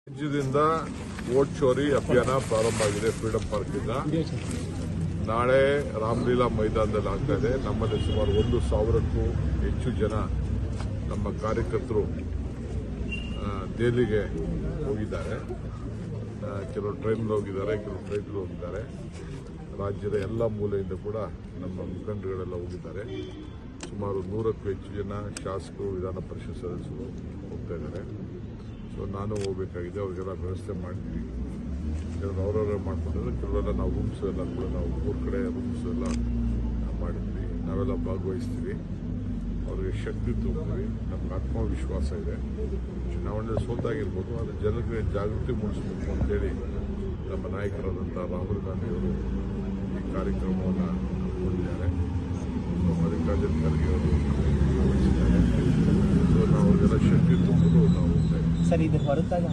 ರಾಜ್ಯದಿಂದ ವೋಟ್ ಚೋರಿ ಅಭಿಯಾನ ಪ್ರಾರಂಭ ಆಗಿದೆ ಫ್ರೀಡಂ ಪಾರ್ಕ್ ಇಂದ. ನಾಳೆ ರಾಮಲೀಲಾ ಮೈದಾನದಲ್ಲಿ ಆಗ್ತಾ ಇದೆ. ನಮ್ಮಲ್ಲಿ ಸುಮಾರು 1,000ಕ್ಕೂ ಹೆಚ್ಚು ಜನ ನಮ್ಮ ಕಾರ್ಯಕರ್ತರು ದೆಹಲಿಗೆ ಹೋಗಿದ್ದಾರೆ. ಕೆಲವರು ಟ್ರೈನ್ ಹೋಗಿದ್ದಾರೆ, ಕೆಲವರು ಫ್ಲೈಟ್ ಹೋಗಿದ್ದಾರೆ. ರಾಜ್ಯದ ಎಲ್ಲ ಮೂಲೆಯಿಂದ ಕೂಡ ನಮ್ಮ ಮುಖಂಡರುಗಳೆಲ್ಲ ಹೋಗಿದ್ದಾರೆ. ಸುಮಾರು 100ಕ್ಕೂ ಹೆಚ್ಚು ಜನ ಶಾಸಕರು, ವಿಧಾನ ಪರಿಷತ್ ಸದಸ್ಯರು ಹೋಗ್ತಾ ಇದ್ದಾರೆ. ಸೊ ನಾನು ಹೋಗಬೇಕಾಗಿದೆ. ಅವ್ರಿಗೆಲ್ಲ ವ್ಯವಸ್ಥೆ ಮಾಡಿದ್ವಿ. ಕೆಲವರು ಅವರವರೇ ಮಾಡ್ಕೊಂಡಿದ್ದಾರೆ, ಕೆಲವೆಲ್ಲ ನಾವು ರೂಮ್ಸ್ ಎಲ್ಲ ಕೂಡ ನಾವು 3 ಕಡೆ ರೂಮ್ಸ್ ಎಲ್ಲ ಮಾಡಿದ್ವಿ. ನಾವೆಲ್ಲ ಭಾಗವಹಿಸ್ತೀವಿ. ಅವ್ರಿಗೆ ಶಕ್ತಿ ತುಂಬ್ತೀವಿ. ನಮ್ಗೆ ಆತ್ಮವಿಶ್ವಾಸ ಇದೆ. ಚುನಾವಣೆ ಸೋತಾಗಿರ್ಬೋದು, ಆದರೆ ಜನರಿಗೆ ಜಾಗೃತಿ ಮೂಡಿಸಬೇಕು ಅಂತೇಳಿ ನಮ್ಮ ನಾಯಕರಾದಂಥ ರಾಹುಲ್ ಗಾಂಧಿಯವರು ಈ ಕಾರ್ಯಕ್ರಮವನ್ನು ಹಮ್ಮಿಕೊಂಡಿದ್ದಾರೆ. ಮಲ್ಲಿಕಾರ್ಜುನ್ ಖರ್ಗೆ ಅವರು ವಹಿಸಿದ್ದಾರೆ. ಸೊ ನಾವು ಅವರಿಗೆಲ್ಲ ಶಕ್ತಿ ತುಂಬಲು ನಾವು ಸರ್, ಇದು ಹೊರತಾಗಿ